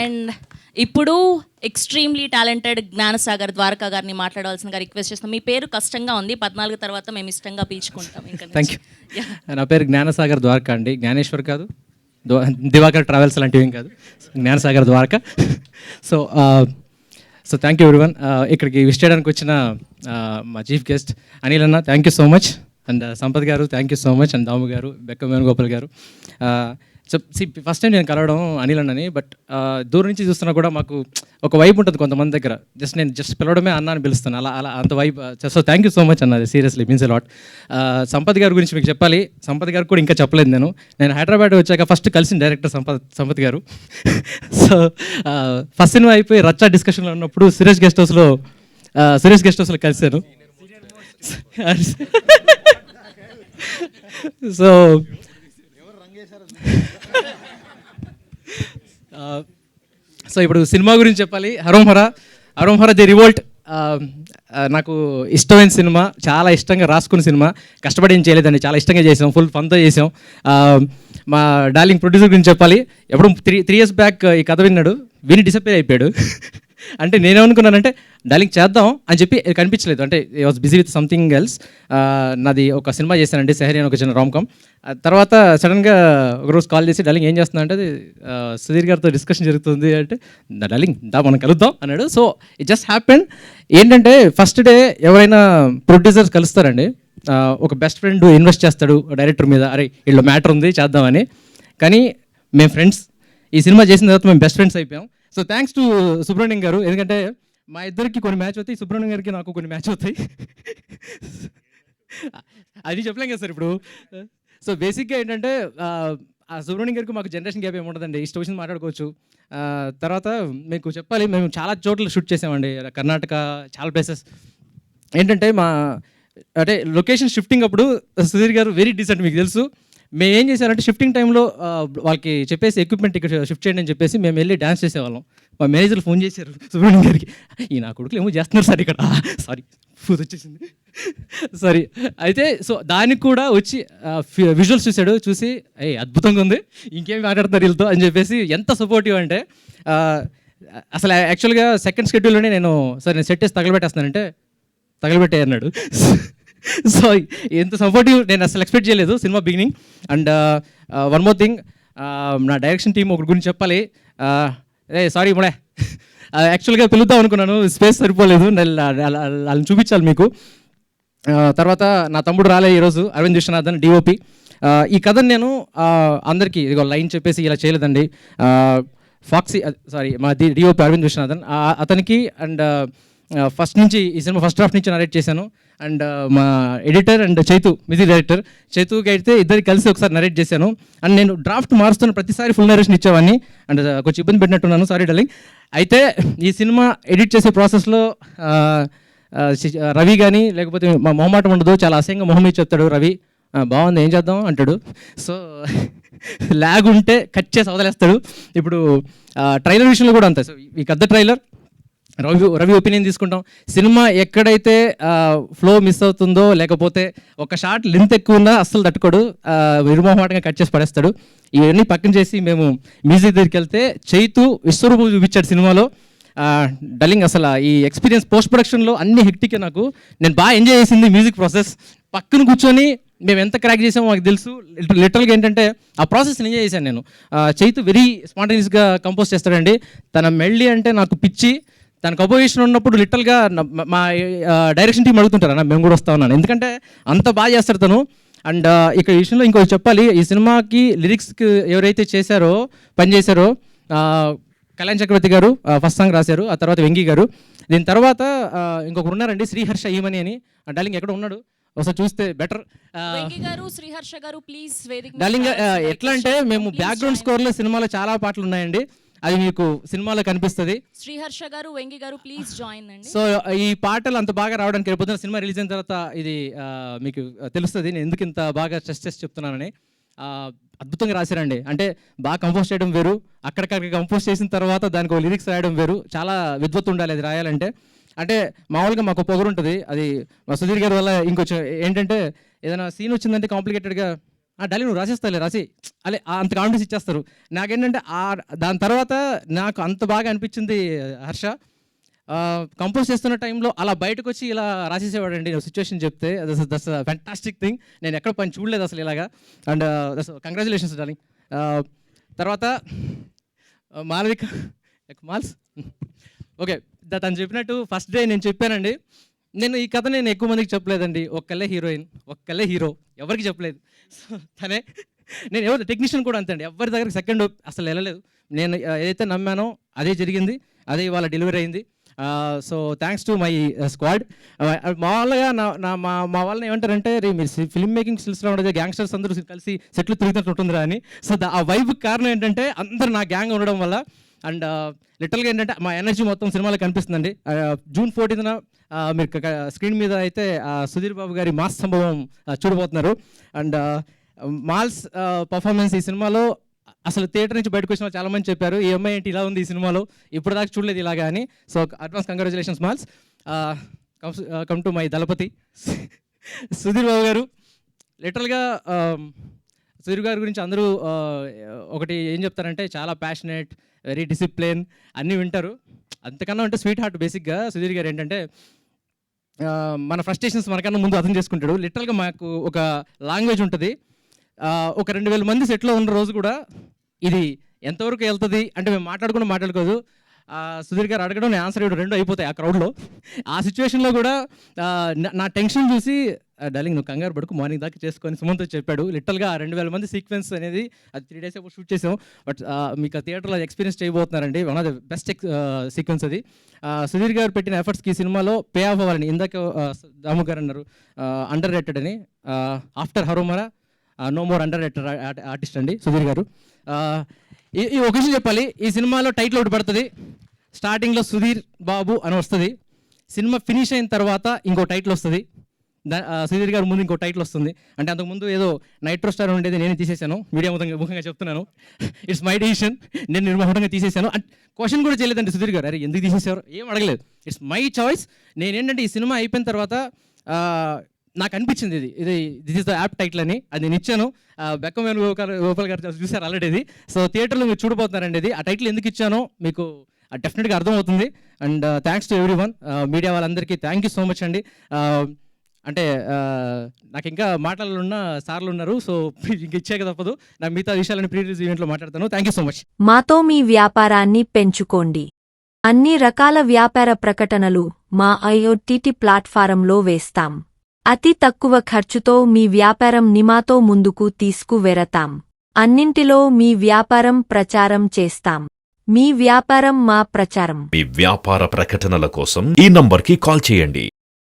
And ఇప్పుడు extremely talented Gyan Sagar Dwaraka గారిని మాట్లాడవలసిందిగా రిక్వెస్ట్ చేస్తాం. మీ పేరు కష్టంగా ఉంది, 14 తర్వాత మేము ఇష్టంగా పిలుచుకుంటాం. ఇంకా థ్యాంక్ యూ. నా పేరు జ్ఞానసాగర్ ద్వారకా అండి. జ్ఞానేశ్వర్ కాదు, దివాకర్ ట్రావెల్స్ లాంటివి ఏం కాదు, Gnanasagar Dwaraka. So thank you everyone. ఇక్కడికి విష్ చేయడానికి వచ్చిన మా చీఫ్ గెస్ట్ అనిల్ అన్న, thank you so much. And Sampath గారు, thank you so much. And Damu గారు, బెక్క వేణుగోపాల్ గారు. సో ఫస్ట్ టైం నేను కలవడం అనిల్ అన్నని, బట్ దూరం నుంచి చూస్తున్నా కూడా మాకు ఒక వైబ్ ఉంటుంది కొంతమంది దగ్గర. నేను పిలవడమే అన్న అని పిలుస్తాను, అలా అలా అంత vibe. So thank you so much అన్నది, seriously means a lot. Sampath గారి గురించి మీకు చెప్పాలి. సంపత్ గారు కూడా ఇంకా చెప్పలేదు. నేను హైదరాబాద్ వచ్చాక ఫస్ట్ కలిసిన డైరెక్టర్ సంపత్ గారు. సో ఫస్ట్ సినిమా అయిపోయి రచ్చా డిస్కషన్లో ఉన్నప్పుడు సురేష్ గెస్ట్ హౌస్లో కలిశాను. సో సో ఇప్పుడు సినిమా గురించి చెప్పాలి. హరోం హరా ది రివోల్ట్ నాకు ఇష్టమైన సినిమా, చాలా ఇష్టంగా రాసుకున్న సినిమా. కష్టపడి ఏం చేయలేదండి, చాలా ఇష్టంగా చేసాం, ఫుల్ ఫన్తో చేసాం. మా డార్లింగ్ ప్రొడ్యూసర్ గురించి చెప్పాలి. ఎప్పుడు త్రీ ఇయర్స్ బ్యాక్ ఈ కథ విని డిసప్పేర్ అయిపోయాడు. అంటే నేనేమనుకున్నానంటే డార్లింగ్ చేద్దాం అని చెప్పి కనిపించలేదు. అంటే I was busy with something else. నాది ఒక సినిమా చేశానండి, సెహరీ అని ఒక చిన్న రామ్కామ్. తర్వాత సడన్గా ఒకరోజు కాల్ చేసి డార్లింగ్ ఏం చేస్తున్నా అంటే, సుధీర్ గారితో డిస్కషన్ జరుగుతుంది అంటే, డార్లింగ్ మనం కలుద్దాం అన్నాడు. So it just happen. ఏంటంటే ఫస్ట్ డే ఎవరైనా ప్రొడ్యూసర్స్ కలుస్తారండి, ఒక బెస్ట్ ఫ్రెండ్ ఇన్వెస్ట్ చేస్తాడు డైరెక్టర్ మీద, అరే వీళ్ళు మ్యాటర్ ఉంది చేద్దామని. కానీ మేము ఫ్రెండ్స్, ఈ సినిమా చేసిన తర్వాత మేము బెస్ట్ ఫ్రెండ్స్ అయిపోయాం. సో థ్యాంక్స్ టు సుబ్రహ్మణ్యం గారు, ఎందుకంటే మా ఇద్దరికి కొన్ని మ్యాచ్ అవుతాయి, సుబ్రహ్మణ్యం గారికి నాకు కొన్ని మ్యాచ్ అవుతాయి. అది చెప్పలేం కదా సార్ ఇప్పుడు. సో బేసిక్గా ఏంటంటే ఆ సుబ్రహ్మణ్యం గారికి మాకు జనరేషన్ గ్యాప్ ఏమి ఉండదండి, ఇష్టం వచ్చింది మాట్లాడుకోవచ్చు. తర్వాత మీకు చెప్పాలి, మేము చాలా చోట్ల షూట్ చేసామండి, కర్ణాటక చాలా ప్లేసెస్. ఏంటంటే అంటే లొకేషన్ షిఫ్టింగ్ అప్పుడు సుధీర్ గారు వెరీ డీసెంట్, మీకు తెలుసు. మేము ఏం చేశారంటే షిఫ్టింగ్ టైంలో వాళ్ళకి చెప్పేసి ఎక్విప్మెంట్ ఇక్కడ షిఫ్ట్ చేయండి అని చెప్పేసి మేము వెళ్ళి డ్యాన్స్ చేసేవాళ్ళం. మా మేనేజర్లు ఫోన్ చేశారు సుబ్రహ్మణ్యం గారికి, ఈ నా కొడుకులు ఏమో చేస్తున్నారు సార్ ఇక్కడ, సారీ ఫుడ్ వచ్చేసింది సారీ. అయితే సో దానికి కూడా వచ్చి విజువల్స్ చూసి అద్భుతంగా ఉంది, ఇంకేం మాట్లాడుతున్నారు వీళ్ళతో అని చెప్పేసి ఎంత సపోర్టివ్ అంటే, అసలు యాక్చువల్గా సెకండ్ షెడ్యూల్లోనే నేను సెట్ వేసి తగలబెట్టేస్తున్నానంటే తగలబెట్టే అన్నాడు. సో ఎంత సపోర్టివ్ నేను అసలు ఎక్స్పెక్ట్ చేయలేదు cinema beginning. And one more thing, నా డైరెక్షన్ టీం ఒకటి గురించి చెప్పాలి. సారీ ముడే, యాక్చువల్గా పిలుద్దాం అనుకున్నాను, స్పేస్ సరిపోలేదు, వాళ్ళని చూపించాలి మీకు. తర్వాత నా తమ్ముడు రాలే ఈరోజు, అరవింద్ విశ్వనాథన్ డిఓపి. ఈ కథను నేను అందరికీ ఇదిగో లైన్ చెప్పేసి ఇలా చేయలేదండి. ఫాక్సీ మా డిఓపి అరవింద్ విశ్వనాథన్, అతనికి అండ్ ఫస్ట్ నుంచి ఈ సినిమా ఫస్ట్ డ్రాఫ్ట్ నుంచి నరేట్ చేశాను. అండ్ మా ఎడిటర్ అండ్ మ్యూజిక్ డైరెక్టర్ చైతుకి అయితే ఇద్దరికి కలిసి ఒకసారి నరేట్ చేశాను. అండ్ నేను డ్రాఫ్ట్ మారుస్తున్న ప్రతిసారి ఫుల్ నరేషన్ ఇచ్చేవాడిని, అండ్ కొంచెం ఇబ్బంది పెట్టినట్టున్నాను, సారీ డార్లింగ్. అయితే ఈ సినిమా ఎడిట్ చేసే ప్రాసెస్లో రవి కానీ లేకపోతే మా మొహమాటం ఉండదు, చాలా అసహ్యంగా మొహం మీద చెప్తాడు రవి, బాగుంది ఏం చేద్దాం అంటాడు. సో ల్యాగ్ ఉంటే కట్ చేసి వదిలేస్తాడు. ఇప్పుడు ట్రైలర్ విషయంలో కూడా అంతే. సో ఈ కథ ట్రైలర్ రవి ఒపీనియన్ తీసుకుంటాం. సినిమా ఎక్కడైతే ఫ్లో మిస్ అవుతుందో లేకపోతే ఒక షార్ట్ లెంత్ ఎక్కువ ఉన్నా అస్సలు తట్టుకోడు, విరుమోహమాటంగా కట్ చేసి పడేస్తాడు. ఇవన్నీ పక్కన చేసి మేము మ్యూజిక్ దగ్గరికి వెళ్తే చైతు విశ్వరూపం చూపించాడు సినిమాలో. డల్లింగ్ అసలు ఈ ఎక్స్పీరియన్స్ పోస్ట్ ప్రొడక్షన్లో అన్ని హెక్టిక్. నేను బాగా ఎంజాయ్ చేసింది మ్యూజిక్ ప్రాసెస్. పక్కన కూర్చొని మేము ఎంత క్రాక్ చేసామో మాకు తెలుసు. లిటరల్గా ఏంటంటే ఆ ప్రాసెస్ ఎంజాయ్ చేశాను నేను. చైతు వెరీ స్పాంటేనియస్గా కంపోజ్ చేస్తాడండి. తన మెల్డీ అంటే నాకు పిచ్చి. తన కంపోజిషన్ ఉన్నప్పుడు లిటరల్గా మా డైరెక్షన్ టీం అడుగుతుంటారు అన్న మేము కూడా వస్తా ఉన్నాను, ఎందుకంటే అంత బాగా చేస్తాడు తను. అండ్ ఇక్కడ ఈ విషయంలో ఇంకోటి చెప్పాలి, ఈ సినిమాకి లిరిక్స్కి ఎవరైతే పనిచేశారో కళ్యాణ్ చక్రవర్తి గారు ఫస్ట్ సాంగ్ రాశారు, ఆ తర్వాత వెంకీ గారు. దీని తర్వాత ఇంకొకరు ఉన్నారండి, శ్రీహర్ష ఈమని అని. డార్లింగ్ ఎక్కడ ఉన్నాడు ఒకసారి చూస్తే బెటర్. డార్లింగ్ ఎట్లా అంటే మేము బ్యాక్గ్రౌండ్ స్కోర్లో సినిమాలో చాలా పాటలు ఉన్నాయండి, అది మీకు సినిమాలో కనిపిస్తుంది. శ్రీహర్ష గారు, వెంగి గారు ప్లీజ్ జాయిన్ అండి. సో ఈ పాటలు అంత బాగా రావడానికి రేపు సినిమా రిలీజ్ అయిన తర్వాత ఇది మీకు తెలుస్తుంది నేను ఎందుకు ఇంత బాగా స్ట్రెస్ చేసి చెప్తున్నానని. అద్భుతంగా రాశారండి. అంటే బాగా కంపోజ్ చేయడం వేరు, అక్కడికక్కడ కంపోజ్ చేసిన తర్వాత దానికి ఒక లిరిక్స్ రాయడం వేరు. చాలా విద్వత్తు ఉండాలి అది రాయాలంటే. అంటే మామూలుగా మాకు పొగరు ఉంటుంది, అది మా సుధీర్ గారి వల్ల ఇంకొంచెం ఏంటంటే ఏదైనా సీన్ వచ్చిందంటే కాంప్లికేటెడ్గా డార్లింగ్ నువ్వు రాసేస్తాలే రాసి అలే అంత కాన్ఫిడెన్స్ ఇచ్చేస్తారు. నాకేంటంటే దాని తర్వాత నాకు అంత బాగా అనిపించింది హర్ష, కంపోజ్ చేస్తున్న టైంలో అలా బయటకు వచ్చి ఇలా రాసేసేవాడండి సిచ్యువేషన్ చెప్తే. That's fantastic thing. నేను ఎక్కడ పని చూడలేదు అసలు ఇలాగా. And congratulations darling. తర్వాత మాలవిక మాల్స్ ఓకే, తను చెప్పినట్టు ఫస్ట్ డే నేను చెప్పానండి. నేను ఈ కథ నేను ఎక్కువ మందికి చెప్పలేదండి. ఒక్కళ్ళే హీరోయిన్, ఒక్కళ్ళే హీరో, ఎవరికి చెప్పలేదు. సో తనే, నేను ఎవరు టెక్నీషియన్ కూడా అంతే అండి, ఎవరి దగ్గరికి సెకండ్ అసలు వెళ్ళలేదు. నేను ఏదైతే నమ్మానో అదే జరిగింది, అదే ఇవాళ డెలివరీ అయింది. So thanks to my squad. మామూలుగా మా వాళ్ళని ఏమంటారంటే, రే మీరు ఫిల్మ్ మేకింగ్ స్కిల్స్లో ఉండేది గ్యాంగ్స్టర్స్ అందరూ కలిసి సెట్లు తిరుగుతున్నట్టు ఉంటుందిరా అని. సో ఆ వైబ్కి కారణం ఏంటంటే అందరూ నా గ్యాంగ్ ఉండడం వల్ల. అండ్ లిటరల్గా ఏంటంటే మా ఎనర్జీ మొత్తం సినిమాలో కనిపిస్తుందండి. జూన్ 14న మీరు స్క్రీన్ మీద అయితే సుధీర్ బాబు గారి మాస్ సంభవం చూడబోతున్నారు. అండ్ మాల్స్ పర్ఫార్మెన్స్ ఈ సినిమాలో అసలు థియేటర్ నుంచి బయటకు వచ్చిన చాలామంది చెప్పారు, ఈ అమ్మాయి ఏంటి ఇలా ఉంది ఈ సినిమాలో, ఇప్పుడు దాకా చూడలేదు ఇలాగా అని. సో అడ్వాన్స్ కంగ్రాచులేషన్స్ మాల్స్. Come to my Dalapathi Sudheer Babu గారు. లిటరల్గా సుధీర్ గారి గురించి అందరూ ఒకటి ఏం చెప్తారంటే, చాలా ప్యాషనేట్, వెరీ డిసిప్లిన్ అన్నీ వింటారు. అంతకన్నా అంటే స్వీట్ హార్ట్. బేసిక్గా సుధీర్ గారు ఏంటంటే మన ఫ్రస్ట్రేషన్స్ మనకన్నా ముందు అర్థం చేసుకుంటాడు. లిటరల్గా మాకు ఒక లాంగ్వేజ్ ఉంటుంది. ఒక 2000 మంది సెట్లో ఉన్న రోజు కూడా ఇది ఎంతవరకు వెళ్తుంది అంటే మేము మాట్లాడుకోదు. సుధీర్ గారు అడగడం, నేను ఆన్సర్ ఇవ్వడం, రెండు అయిపోతాయి ఆ క్రౌడ్లో. ఆ సిచ్యువేషన్లో కూడా నా టెన్షన్ చూసి, డార్లింగ్ నువ్వు కంగారు పడుకు, మార్నింగ్ దాకా చేసుకొని సుమంత్ చెప్పాడు. లిటరల్గా 2000 మంది సీక్వెన్స్ అనేది అది 3 days షూట్ చేసాం. బట్ మీకు ఆ థియేటర్లో ఎక్స్పీరియన్స్ చేయబోతున్నారండి. One of the best sequence అది. సుధీర్ గారు పెట్టిన ఎఫర్ట్స్కి ఈ సినిమాలో పే ఆఫ్ అవ్వాలని ఇందాక దాము గారు అన్నారు, అండర్ రేటెడ్ అని. After Harom Hara no more under rated artist అండి సుధీర్ గారు. ఈ ఒక విషయం చెప్పాలి, ఈ సినిమాలో టైటిల్ ఒకటి పడుతుంది. స్టార్టింగ్లో సుధీర్ బాబు అని వస్తుంది. సినిమా ఫినిష్ అయిన తర్వాత ఇంకో టైటిల్ వస్తుంది. సుధీర్ గారు ముందు ఇంకో టైటిల్ వస్తుంది. అంటే అంతకుముందు ఏదో నైట్రో స్టార్ ఉండేది, నేను తీసేశాను. మీడియా ముఖంగా చెప్తున్నాను, ఇట్స్ మై డిసిషన్. నేను నిర్మూలంగా తీసేశాను. క్వశ్చన్ కూడా చేయలేదండి సుధీర్ గారు, అరే ఎందుకు తీసేసారు ఏం అడగలేదు. It's my choice. నేనేంటంటే ఈ సినిమా అయిపోయిన తర్వాత నాకు అనిపించింది ఇది this is the app title అని. అది నేను ఇచ్చాను. బెక్కమేను గోపాల్ గారు చూసారు ఆల్రెడీ ఇది. సో థియేటర్లో మీరు చూడబోతున్నారండి ఇది. ఆ టైటిల్ ఎందుకు ఇచ్చానో మీకు డెఫినెట్గా అర్థమవుతుంది. And thanks to every one, media వాళ్ళందరికీ థ్యాంక్ యూ సో మచ్ అండి. అంటే నాకు ఇంకా మాటలున్న సార్లు ఉన్నారు, సో ఇంక ఇచ్చాక తప్పదు. నాకు మిగతా విషయాలను ప్రీ రిలీజ్ ఈవెంట్లో మాట్లాడతాను. Thank you so much. మాతో మీ వ్యాపారాన్ని పెంచుకోండి. అన్ని రకాల వ్యాపార ప్రకటనలు మా IoT ప్లాట్ఫారంలో వేస్తాం. అతి తక్కువ ఖర్చుతో మీ వ్యాపారం నిమాతో ముందుకు తీసుకువెరతాం. అన్నింటిలో మీ వ్యాపారం ప్రచారం చేస్తాం. మీ వ్యాపారం మా ప్రచారం. మీ వ్యాపార ప్రకటనల కోసం ఈ నంబర్కి కాల్ చేయండి.